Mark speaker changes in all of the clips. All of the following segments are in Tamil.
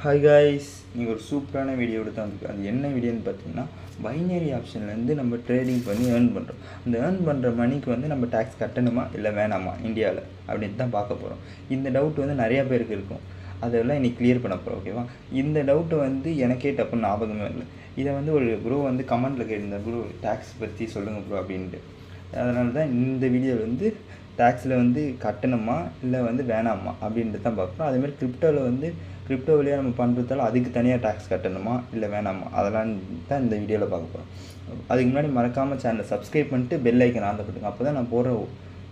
Speaker 1: ஹாய் காய்ஸ், நீங்கள் ஒரு சூப்பரான வீடியோ எடுத்து வந்துருக்கு. அது என்ன வீடியோன்னு பார்த்தீங்கன்னா, பைனரி ஆப்ஷன்லேருந்து நம்ம ட்ரேடிங் பண்ணி ஏர்ன் பண்ணுறோம். அந்த ஏர்ன் பண்ணுற மணிக்கு வந்து நம்ம டேக்ஸ் கட்டணுமா இல்லை வேணாமா இந்தியாவில் அப்படின்னு தான் பார்க்க போகிறோம். இந்த டவுட் வந்து நிறையா பேருக்கு இருக்கும். அதெல்லாம் இன்றைக்கி கிளியர் பண்ண போகிறோம். ஓகேவா? இந்த டவுட்டு வந்து எனக்கே டப்புன்னு ஞாபகமே இல்லை. இதை வந்து ஒரு ப்ரோ வந்து கமெண்ட்டில் கேட்டிருந்தேன், ப்ரோ டேக்ஸ் பற்றி சொல்லுங்கள் ப்ரோ அப்படின்ட்டு. அதனால தான் இந்த வீடியோவில் வந்து டேக்ஸில் வந்து கட்டணுமா இல்லை வந்து வேணாமா அப்படின்ட்டு தான் பார்க்குறோம். அதேமாதிரி கிரிப்டோ வழியாக நம்ம பண்ணுறதால அதுக்கு தனியாக டேக்ஸ் கட்டணுமா இல்லை வேணாமா அதெல்லாம் தான் இந்த வீடியோவில் பார்க்க போகிறோம். அதுக்கு முன்னாடி மறக்காமல் சேனலை சப்ஸ்கிரைப் பண்ணிட்டு பெல் ஐக்கன் ஆன் பண்ணிட்டுங்க. அப்போ தான் நான் போடுற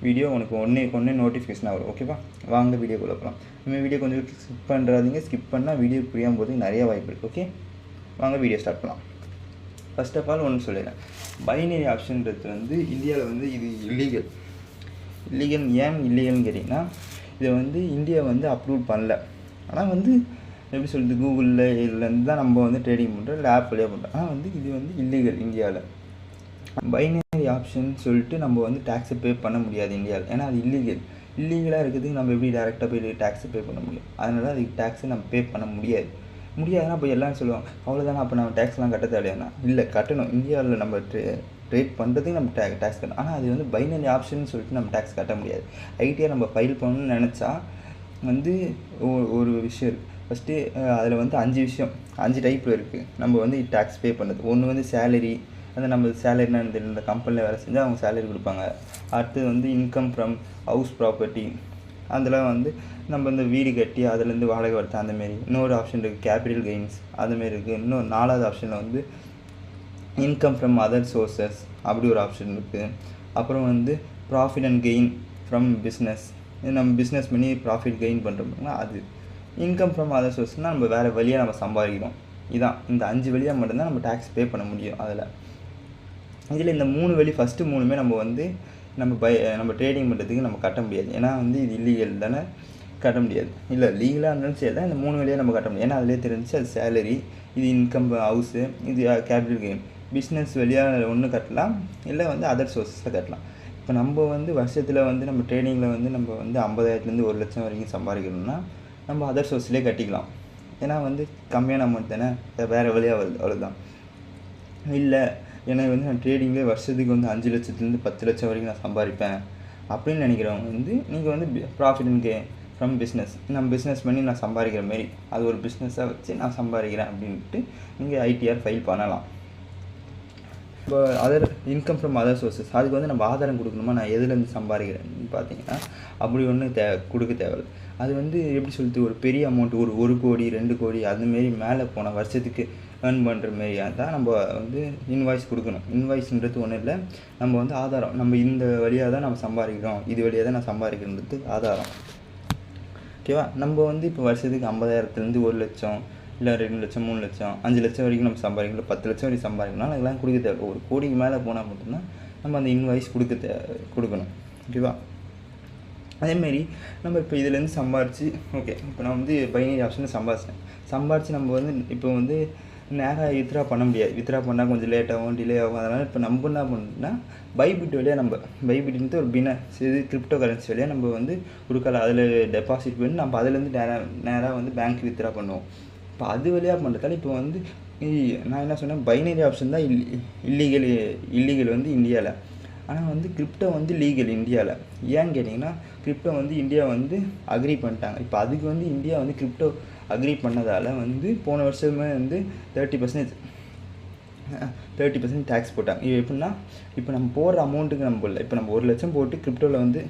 Speaker 1: வீடியோ உனக்கு ஒன்றே நோட்டிஃபிகேஷனாக வரும். ஓகேவா? வாங்க வீடியோக்குள்ளே போகலாம். நம்ம வீடியோ கொஞ்சம் ஸ்கிப் பண்ணுறாதீங்க. ஸ்கிப் பண்ணால் வீடியோ புரியாமல் போகிறதுக்கு நிறைய வாய்ப்பு இருக்குது. ஓகே, வாங்க வீடியோ ஸ்டார்ட் பண்ணலாம். ஃபர்ஸ்ட் ஆஃப் ஆல் ஒன்று சொல்லிடுறேன். பைனரி ஆப்ஷன்றது வந்து இந்தியாவில் வந்து இது இல்லீகல். ஏன் இல்லீகல்னு கேட்டிங்கன்னா, இதை வந்து இந்தியா வந்து அப்ரூவ் பண்ணல. ஆனால் வந்து எப்படி சொல்கிறது, கூகுளில் இதுலேருந்து தான் நம்ம வந்து ட்ரேடிங் பண்ணுறோம், இல்லை ஆப் வழியாக பண்ணுறோம். ஆனால் வந்து இது வந்து இல்லீகல் இந்தியாவில். பைனரி ஆப்ஷன் சொல்லிட்டு நம்ம வந்து டேக்ஸை பே பண்ண முடியாது இந்தியாவில். ஏன்னா அது இல்லீகலாக இருக்கிறதுக்கு நம்ம எப்படி டேரெக்டாக போய் டேக்ஸை பே பண்ண முடியும்? அதனால அதுக்கு டேக்ஸை நம்ம பே பண்ண முடியாதுன்னா அப்போ எல்லாம் சொல்லுவாங்க, அவ்வளோதானே, அப்போ நம்ம டேக்ஸ்லாம் கட்ட தேவையானா? இல்லை, கட்டணும். இந்தியாவில் நம்ம ட்ரேட் பண்ணுறதுக்கு நம்ம டேக்ஸ் கட்டணும். ஆனால் அது வந்து பைனரி ஆப்ஷன் சொல்லிட்டு நம்ம டேக்ஸ் கட்ட முடியாது. ஐடியா நம்ம ஃபைல் பண்ணணும்னு நினச்சா வந்து ஒரு விஷயம் இருக்குது. ஃபஸ்ட்டு அதில் வந்து 5 டைப்பில் இருக்குது நம்ம வந்து டேக்ஸ் பே பண்ணுறது. ஒன்று வந்து சேலரி, அந்த நம்ம சேலரினா இந்த கம்பெனியில் வேலை செஞ்சால் அவங்க சேலரி கொடுப்பாங்க. அடுத்தது வந்து இன்கம் ஃப்ரம் ஹவுஸ் ப்ராப்பர்ட்டி, அதில் வந்து நம்ம இந்த வீடு கட்டி அதுலேருந்து வாடகை வருது அந்தமாரி. இன்னொரு ஆப்ஷன் இருக்குது கேபிட்டல் கெயின்ஸ், அதுமாரி இருக்குது. இன்னும் 4வது ஆப்ஷனில் வந்து இன்கம் ஃப்ரம் அதர் சோர்சஸ் அப்படி ஒரு ஆப்ஷன் இருக்குது. அப்புறம் வந்து profit and gain from business, நம்ம பிஸ்னஸ் பண்ணி ப்ராஃபிட் கெயின் பண்ணுறோம்னா அது. இன்கம் ஃப்ரம் அதர் சோர்ஸ்னால் நம்ம வேறு வழியாக நம்ம சம்பாதிக்கிறோம். இதான் இந்த 5 வழியாக மட்டும்தான் நம்ம டேக்ஸ் பே பண்ண முடியும். இதில் இந்த 3 வழி, ஃபஸ்ட்டு 3மே நம்ம வந்து நம்ம ட்ரேடிங் பண்ணுறதுக்கு நம்ம கட்ட முடியாது. ஏன்னா வந்து இது இல்லீகல் தானே, கட்ட முடியாது. இல்லை லீகலாக இருந்தாலும் சரி தான், இந்த 3 வழியாக நம்ம கட்ட முடியாது. ஏன்னா அதிலே தெரிஞ்சு அது சேலரி, இது இன்கம் ஹவுஸு, இது கேபிட்டல் கெயின். பிஸ்னஸ் வழியாக ஒன்று கட்டலாம், இல்லை வந்து அதர் சோர்ஸஸில் கட்டலாம். இப்போ நம்ம வந்து வருஷத்தில் வந்து நம்ம ட்ரேடிங்கில் வந்து நம்ம வந்து 50,000லேருந்து 1 லட்சம் வரைக்கும் சம்பாதிக்கணும்னா நம்ம அதர் சோர்ஸ்லேயே கட்டிக்கலாம். ஏன்னா வந்து கம்மியான அமௌண்ட் தானே, வேறு வழியாக வருது, அவ்வளோதான். இல்லை எனக்கு வந்து நான் ட்ரேடிங்லேயே வருஷத்துக்கு வந்து 5 லட்சத்துலேருந்து 10 லட்சம் வரைக்கும் நான் சம்பாதிப்பேன் அப்படின்னு நினைக்கிறவங்க வந்து நீங்கள் வந்து profit and gain from business, நம்ம பிஸ்னஸ் பண்ணி நான் சம்பாதிக்கிற மாரி அது ஒரு பிஸ்னஸாக வச்சு நான் சம்பாதிக்கிறேன் அப்படின்ட்டு நீங்கள் ஐடிஆர் ஃபைல் பண்ணலாம். இப்போ other income from other sources, அதுக்கு வந்து நம்ம ஆதாரம் கொடுக்கணுமா, நான் எதுலேருந்து சம்பாதிக்கிறேன்னு பார்த்தீங்கன்னா அப்படி ஒன்றும் கொடுக்க தேவையில்லை. அது வந்து எப்படி சொல்லிட்டு ஒரு பெரிய அமௌண்ட், ஒரு 1 கோடி 2 கோடி அதுமாரி மேலே போன வருஷத்துக்கு ஏர்ன் பண்ணுற மாரியாக தான் நம்ம வந்து இன்வாய்ஸ் கொடுக்கணும். இன்வாய்ஸ்ன்றது ஒன்றும் இல்லை, நம்ம வந்து ஆதாரம், நம்ம இந்த வழியாக தான் நம்ம சம்பாதிக்கிறோம், இது வழியாக தான் நான் சம்பாதிக்கிறதுக்கு ஆதாரம். ஓகேவா? நம்ம வந்து இப்போ வருஷத்துக்கு 50,000லேருந்து 1 லட்சம், இல்லை 2 லட்சம் 3 லட்சம் 5 லட்சம் வரைக்கும் நம்ம சம்பாதிக்கணும், 10 லட்சம் வரைக்கும் சம்பாதிக்கணும், அதெல்லாம் கொடுக்க தேவை. 1 கோடிக்கு மேலே போனால் மட்டும்தான் நம்ம அந்த இன்வாய்ஸ் கொடுக்கணும். ஓகேவா? அதேமாரி நம்ம இப்போ இதுலேருந்து சம்பாரித்து, ஓகே இப்போ நான் வந்து பைனரி ஆப்ஷனில் சம்பாரித்து நம்ம வந்து இப்போ வந்து நேராக வித்ரா பண்ண முடியாது. வித்ரா பண்ணால் கொஞ்சம் லேட் ஆகும், டிலே ஆகும். அதனால் இப்போ நம்ம என்ன பண்ணணும்னா பைபிட் வழியாக பைபிட்ன்ட்டு ஒரு இது கிரிப்டோ கரன்சி வழியாக நம்ம வந்து கொடுக்கலாம். அதில் டெபாசிட் பண்ணி நம்ம அதிலேருந்து நேராக வந்து பேங்க் வித்ரா பண்ணுவோம். இப்போ அது வழியாக பண்ணுறதால இப்போ வந்து நான் என்ன சொன்னேன், பைனரி ஆப்ஷன் தான் இல்லீகல் வந்து இந்தியாவில். ஆனால் வந்து கிரிப்டோ வந்து லீகல் இந்தியாவில். ஏன்னு கேட்டிங்கன்னா, கிரிப்டோ வந்து இந்தியா வந்து அக்ரி பண்ணிட்டாங்க. இப்போ அதுக்கு வந்து இந்தியா வந்து கிரிப்டோ அக்ரி பண்ணதால் வந்து போன வருஷமே வந்து 30% டேக்ஸ் போட்டாங்க. இது எப்படின்னா, இப்போ நம்ம போடுற அமௌண்ட்டுக்கு நம்ம போடல. இப்போ நம்ம 1 லட்சம் போட்டு கிரிப்டோவில் வந்து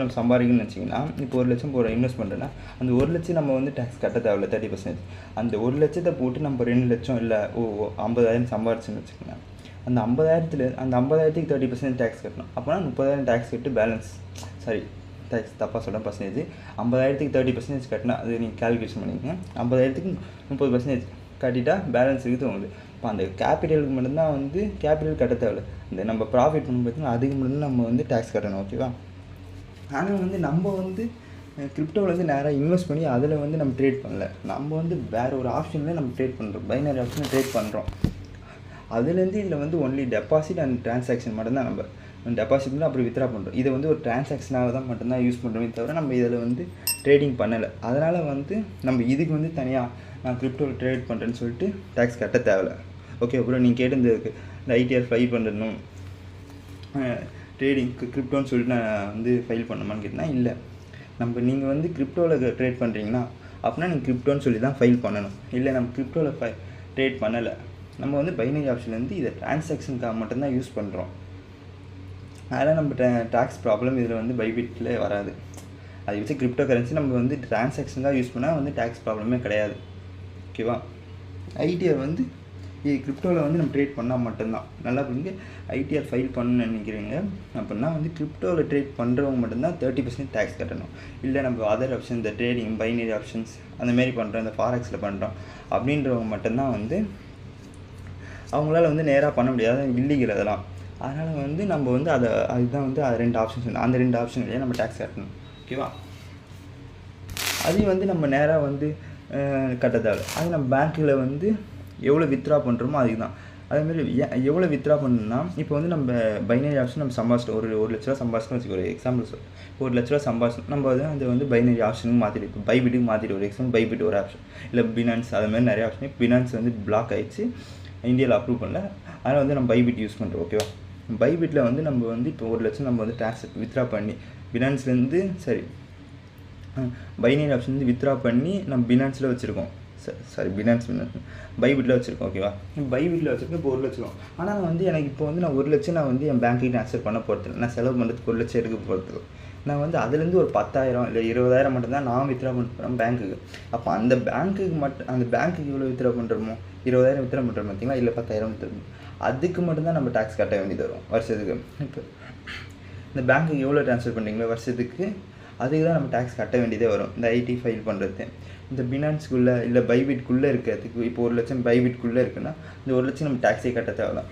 Speaker 1: நம்ம சம்பாதிக்கணும்னு வச்சிங்கன்னா, இப்போ 1 லட்சம் இன்வெஸ்ட் பண்ணுறேன்னா அந்த 1 லட்சம் நம்ம வந்து டேக்ஸ் கட்ட தேவையில்ல, 30%. அந்த 1 லட்சத்தை போட்டு நம்ம 2 லட்சம் இல்லை 50,000 சம்பாரிச்சுன்னு வச்சுக்கோங்க. அந்த 50,000க்கு 30% டேக்ஸ் கட்டணும். அப்போனா 30,000 டேக்ஸ் கட்டு பேலன்ஸ், டேக்ஸ் தப்பாக சொல்கிறேன், பர்சன்டேஜ். 50,000க்கு 30% கட்டினா அது நீங்கள் கால்குலேஷன் பண்ணிக்கங்க. 50,000க்கு 30% கட்டிட்டா பேலன்ஸ் இருக்குது உங்களுக்கு. இப்போ அந்த கேபிட்டலுக்கு மட்டும்தான் வந்து கேபிட்டல் கட்ட தேவையில்லை. இந்த நம்ம ப்ராஃபிட் பண்ணி பார்த்தீங்கன்னா அதுக்கு மட்டும்தான் நம்ம வந்து டேக்ஸ் கட்டணும். ஓகேவா? ஆனால் வந்து நம்ம வந்து கிரிப்டோவில் வந்து நேராக இன்வெஸ்ட் பண்ணி அதில் வந்து நம்ம ட்ரேட் பண்ணல. நம்ம வந்து வேறு ஒரு ஆப்ஷனில் நம்ம ட்ரேட் பண்ணுறோம், பைனரி ஆப்ஷனில் ட்ரேட் பண்ணுறோம். அதுலேருந்து இதில் வந்து ஒன்லி டெபாசிட் அண்ட் ட்ரான்சாக்ஷன் மட்டும்தான் நம்ம டெபாசிட் பண்ணி அப்படி வித்ரா பண்ணுறோம். இதை வந்து ஒரு ட்ரான்சாக்ஷனாக தான் மட்டும்தான் யூஸ் பண்ணுறோமே தவிர நம்ம இதில் வந்து ட்ரேடிங் பண்ணலை. அதனால் வந்து நம்ம இதுக்கு வந்து தனியாக நான் கிரிப்டோவில் ட்ரேட் பண்ணுறேன்னு சொல்லிட்டு டேக்ஸ் கட்ட தேவையில்லை. ஓகே அப்புறம் நீங்கள் கேட்டிருந்ததுக்கு இந்த ஐடிஆர் ஃபைல் பண்ணணும் ட்ரேடிங்க்கு கிரிப்டோன்னு சொல்லிட்டு நான் வந்து ஃபைல் பண்ணணுமான்னு கேட்டிங்கன்னா இல்லை. நீங்கள் வந்து கிரிப்டோவில் ட்ரேட் பண்ணுறீங்கன்னா அப்படின்னா நீங்கள் கிரிப்டோன்னு சொல்லி தான் ஃபைல் பண்ணணும். இல்லை நம்ம கிரிப்டோவில் ட்ரேட் பண்ணலை, நம்ம வந்து பைனரி ஆப்ஷன்லேருந்து இதை ட்ரான்சாக்ஷனுக்காக மட்டும்தான் யூஸ் பண்ணுறோம். அதனால் நம்ம டேக்ஸ் ப்ராப்ளம் இதில் வந்து பைபிட்டில் வராது. அதை வச்சு கிரிப்டோ கரன்சி நம்ம வந்து ட்ரான்சாக்ஷன் யூஸ் பண்ணால் வந்து டேக்ஸ் ப்ராப்ளமே கிடையாது. ஓகேவா? ஐடிஆர் வந்து கிரிப்டோவில் வந்து நம்ம ட்ரேட் பண்ணால் மட்டும்தான். நல்லா புரியுங்க. ஐடிஆர் ஃபைல் பண்ணணும்னு நினைக்கிறீங்க அப்படின்னா வந்து கிரிப்டோவில் ட்ரேட் பண்ணுறவங்க மட்டும்தான் 30% டேக்ஸ் கட்டணும். இல்லை நம்ம அதர் ஆப்ஷன் இந்த ட்ரேடிங் பைனரி ஆப்ஷன்ஸ் அந்தமாரி பண்ணுறோம், இந்த ஃபாரெக்ஸில் பண்ணுறோம் அப்படின்றவங்க மட்டும்தான் வந்து அவங்களால வந்து நேராக பண்ண முடியாது, இல்லீகல் அதெல்லாம். அதனால் வந்து நம்ம வந்து அதுதான் வந்து அது 2 ஆப்ஷன்ஸ், அந்த 2 ஆப்ஷன்லேயே நம்ம டேக்ஸ் கட்டணும். ஓகேவா? அதையும் வந்து நம்ம நேராக வந்து கட்ட தேவை. அது நம்ம பேங்க்கில் வந்து எவ்வளோ வித்ட்ரா பண்ணுறோமோ அதுக்கு தான். அதேமாதிரி எவ்வளோ வித்ட்ரா பண்ணணும்னா இப்போ வந்து நம்ம பைனரி ஆப்ஷன் நம்ம சம்பாதிச்சிட்டோம், ஒரு லட்ச ரூபா சம்பாதிச்சோம் வச்சுக்கோ. ஒரு எக்ஸாம்பிள் சொல், இப்போ 1 லட்ச ரூபா சம்பாதிச்சோம், நம்ம அதை வந்து பைனரி ஆப்ஷனுக்கு மாற்றிட்டு இப்போ பைபிட்டுக்கு மாற்றிட்டு ஒரு எக்ஸாம்பிள் பைபிட் ஒரு ஆப்ஷன், இல்லை பினான்ஸ் அதுமாதிரி நிறைய ஆப்ஷன். பினான்ஸ் வந்து பிளாக் ஆகிடுச்சு, இந்தியாவில் அப்ரூவ் பண்ணல, அதனால் வந்து நம்ம பைபிட் யூஸ் பண்ணுறோம். ஓகேவா? பைபிட்டில் வந்து நம்ம வந்து இப்போ 1 லட்சம் நம்ம வந்து டேக்ஸ் வித்ட்ரா பண்ணி பினான்ஸ்லேருந்து பைனரி ஆப்ஷன் வந்து வித்ட்ரா பண்ணி நம்ம பினான்ஸில் வச்சுருக்கோம். பினான்ஸ் பைபிட்டில் வச்சுருக்கோம். ஓகேவா? பைபிட்டில் வச்சுருக்கேன் இப்போ 1 லட்சம். ஆனால் வந்து எனக்கு இப்போ வந்து நான் 1 லட்சம் நான் வந்து என் பேங்க்குக்கு ட்ரான்ஸ்ஃபர் பண்ண போகிறது, நான் செலவு பண்ணுறதுக்கு 1 லட்சம் எடுக்க போகிறது. நான் வந்து அதுலேருந்து ஒரு 10,000 இல்லை 20,000 மட்டும்தான் நான் வித்ட்ரா பண்ணுறேன் பேங்க்குக்கு. அப்போ அந்த பேங்க்குக்கு இவ்வளோ வித்ட்ரா பண்ணுறோமோ, 20,000 வித்ட்ரா பண்ணுறோம் பார்த்தீங்களா, இல்லை 10,000 வித்ட்ரா, அதுக்கு மட்டும்தான் நம்ம டேக்ஸ் கட்ட வேண்டியது வரும் வருஷத்துக்கு. இப்போ இந்த பேங்க்குக்கு எவ்வளோ ட்ரான்ஸ்ஃபர் பண்ணுறீங்களோ வருஷத்துக்கு அதுக்கு தான் நம்ம டேக்ஸ் கட்ட வேண்டியதே வரும். இந்த ஐடி ஃபைல் பண்ணுறது, இந்த பினான்ஸ்குள்ளே இல்லை பைபிட்குள்ளே இருக்கிறதுக்கு இப்போ 1 லட்சம் பைபிட்குள்ளே இருக்குன்னா இந்த 1 லட்சம் நம்ம டேக்ஸே கட்ட தேவையில்ல.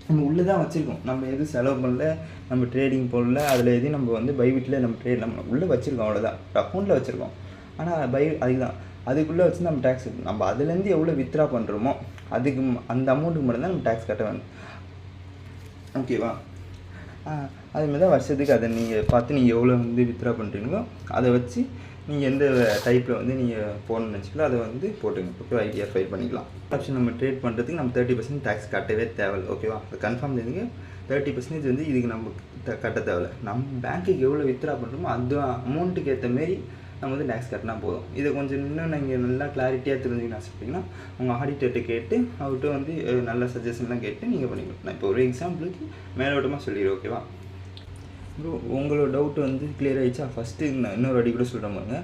Speaker 1: நம்ம உள்ளே தான் வச்சுருக்கோம், நம்ம எதுவும் செலவு பண்ணல, நம்ம ட்ரேடிங் போடல, அதில் எதையும் நம்ம வந்து பைபிட்டில் நம்ம உள்ளே வச்சுருக்கோம், அவ்வளோதான் அக்கௌண்ட்டில் வச்சுருக்கோம். ஆனால் அதுக்கு தான் அதுக்குள்ளே வச்சு நம்ம டேக்ஸ் நம்ம அதுலேருந்து எவ்வளோ வித்ட்ரா பண்ணுறோமோ அதுக்கு அந்த அமௌண்ட்டுக்கு மட்டும்தான் நம்ம டேக்ஸ் கட்ட வேணும். ஓகேவா? அதுமாதிரி தான் வருஷத்துக்கு அதை நீங்கள் பார்த்து நீங்கள் எவ்வளோ வந்து வித்ட்ரா பண்ணுறீங்களோ அதை வச்சு நீங்கள் எந்த டைப்பில் வந்து நீங்கள் போடணும்னு நினச்சிக்கலாம் அதை வந்து போட்டுங்க. ஓகேவா? ஐடிஆர் ஃபைல் பண்ணிக்கலாம். ஆப்ஷன் நம்ம ட்ரேட் பண்ணுறதுக்கு நம்ம 30% டேக்ஸ் கட்டவே தேவையில்லை. ஓகேவா? அது கன்ஃபார்ம் தெரிஞ்சுங்க. 30% வந்து இதுக்கு நம்ம கட்ட தேவையில்லை. நம்ம பேங்க்குக்கு எவ்வளோ வித்ட்ரா பண்ணுறோமோ அந்த அமௌண்ட்டுக்கு ஏற்ற மாரி நம்ம வந்து டேக்ஸ் கட்டினா போதும். இதை கொஞ்சம் இன்னும் நீங்கள் நல்லா கிளாரிட்டியாக தெரிஞ்சுக்கணும் ஆசைப்பட்டீங்கன்னா உங்கள் ஆடிட்டர்கிட்ட கேட்டு அவர்கிட்ட வந்து நல்ல சஜஷன்லாம் கேட்டு நீங்கள் பண்ணிக்கலாம். நான் இப்போ ஒரு எக்ஸாம்பிளுக்கு மேலோட்டமாக சொல்லிடுறேன். ஓகேவா? ப்ரோ உங்களோட டவுட் வந்து கிளியர் ஆகிடுச்சா? ஃபஸ்ட்டு நான் இன்னொரு வாட்டி கூட சொல்கிறேன் பாருங்க,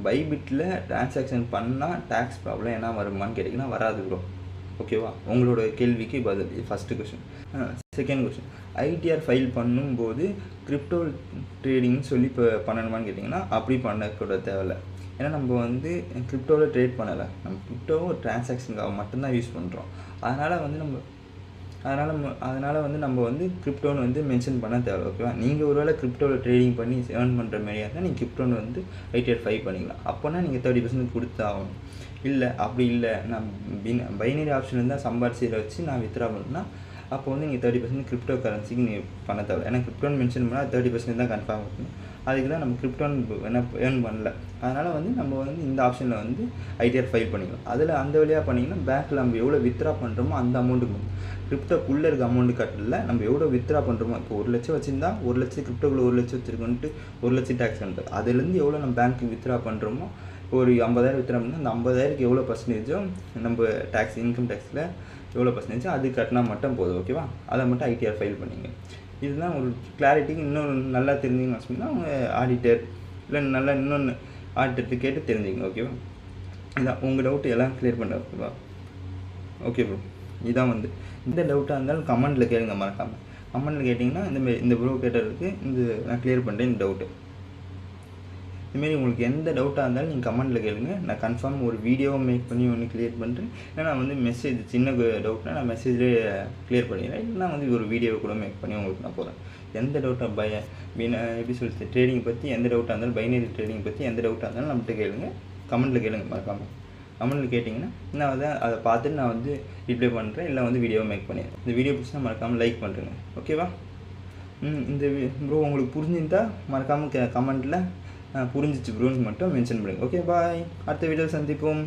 Speaker 1: பைபிட்டில் ட்ரான்சாக்ஷன் பண்ணால் டேக்ஸ் ப்ராப்ளம் என்ன வருமானு கேட்டிங்கன்னா வராது ப்ரோ. ஓகேவா? உங்களோட கேள்விக்கு பதில் first question. Second question, ITR file பண்ணும்போது கிரிப்டோ ட்ரேடிங்னு சொல்லி இப்போ பண்ணணுமான்னு கேட்டிங்கன்னா அப்படி பண்ணக்கூட தேவையில்லை. ஏன்னா நம்ம வந்து கிரிப்டோவில் ட்ரேட் பண்ணலை, நம்ம கிரிப்டோவை ட்ரான்சாக்ஷனுக்காக மட்டும்தான் யூஸ் பண்ணுறோம். அதனால் வந்து நம்ம வந்து கிரிப்டோன்னு வந்து மென்ஷன் பண்ண தேவை. ஓகேவா? நீங்கள் ஒருவேளை கிரிப்டோவில் ட்ரேடிங் பண்ணி ஏர்ன் பண்ணுற மாதிரியா இருந்தால் நீங்கள் கிரிப்டோன்னு வந்து ஐடிஆர் ஃபைல் பண்ணிக்கலாம். அப்போனா நீங்கள் 30% கொடுத்தாகணும். இல்லை அப்படி இல்லை நான் பைனரி ஆப்ஷன் தான் சம்பாதிச்சதை வச்சு நான் வித்ட்ரா பண்ணேன்னா அப்போ வந்து நீங்கள் 30% கிரிப்டோ கரன்சிக்கு நீங்கள் பண்ண தேவை. ஏன்னா கிரிப்டோன்னு மென்ஷன் பண்ணால் 30% தான் கன்ஃபார்ம் பண்ணணும். அதுக்கு தான் நம்ம கிரிப்டோன்னு ஏர்ன் பண்ணல. அதனால் வந்து நம்ம வந்து இந்த ஆப்ஷனில் வந்து ஐடிஆர் ஃபைல் பண்ணிக்கலாம். அதில் அந்த வழியாக பண்ணிங்கன்னா பேங்க்கில் நம்ம எவ்வளோ வித்ட்ரா பண்ணுறோமோ அந்த அமௌண்ட்டுக்கு கிரிப்டோக்குள்ளே இருக்க அமௌண்ட்டு கட்டல, நம்ம எவ்வளோ வித்ட்ரா பண்ணுறோமோ. இப்போ 1 லட்சம் வச்சுருந்தா 1 லட்சம் கிரிப்டோக்குள்ளே 1 லட்சம் வச்சுருக்கோன்ட்டு 1 லட்சம் டேக்ஸ் பண்ணுறது. அதுலேருந்து எவ்வளோ நம்ம பேங்க்கு வித்ட்ரா பண்ணுறோமோ, ஒரு 50,000 வித்ட்ரா பண்ணால் அந்த 50,000க்கு எவ்வளோ பர்சன்டேஜோ நம்ம டேக்ஸ் இன்கம் டேக்ஸில் எவ்வளோ பர்சன்டேஜோ அது கட்டினா மட்டும் போதும். ஓகேவா? அதை மட்டும் ஐடிஆர் ஃபைல் பண்ணிங்க. இதுதான் ஒரு கிளாரிட்டிக்கு. இன்னும் நல்லா தெரிஞ்சுங்கன்னு சொன்னால் அவங்க ஆடிட்டர் இல்லை நல்லா இன்னொன்று ஆடிட்டர்கிட்ட கேட்டு தெரிஞ்சுங்க. ஓகேவா? இதான் உங்கள் டவுட்டு எல்லாம் கிளியர் பண்ண. ஓகேவா? ஓகே ப்ரோ, இதான் வந்து இந்த டவுட்டாக இருந்தாலும் கமெண்ட்டில் கேளுங்க, மறக்காமல் கமெண்ட்டில் கேட்டிங்கன்னா இந்த ப்ரோ கேட்டதுக்கு நான் கிளியர் பண்ணுறேன் இந்த டவுட்டு. இதுமாரி உங்களுக்கு எந்த டவுட்டாக இருந்தாலும் நீங்கள் கமெண்ட்டில் கேளுங்க, நான் கன்ஃபார்ம் ஒரு வீடியோவை மேக் பண்ணி ஒன்று கிளியர் பண்ணுறேன். ஏன்னா நான் வந்து மெசேஜ் சின்ன டவுட்னால் நான் மெசேஜ்லேயே கிளியர் பண்ணிடுறேன். இல்லைனா வந்து ஒரு வீடியோவை கூட மேக் பண்ணி உங்களுக்கு நான் போகிறேன். எந்த டவுட்டாக எப்படி சொல்லிட்டு ட்ரேடிங் பற்றி எந்த டவுட்டாக இருந்தாலும், பைனரி ட்ரேடிங் பற்றி எந்த டவுட்டாக இருந்தாலும் நம்மகிட்ட கேளுங்க, கமெண்ட்டில் கேளுங்க. மறக்காமல் கமெண்ட்டில் கேட்டிங்கன்னா நான் அதை பார்த்துட்டு நான் வந்து ரிப்ளை பண்ணுறேன், இல்லை வந்து வீடியோவை மேக் பண்ணிடுறேன். இந்த வீடியோ பிடிச்சா மறக்காமல் லைக் பண்ணுறேங்க. ஓகேவா? இந்த ப்ரோ உங்களுக்கு புரிஞ்சுருந்தால் மறக்காமல் கமெண்ட்டில் புரிஞ்சிச்சு ப்ரோன்னு மட்டும் மென்ஷன் பண்ணுங்கள். ஓகே பாய், அடுத்த வீடியோ சந்திப்போம்.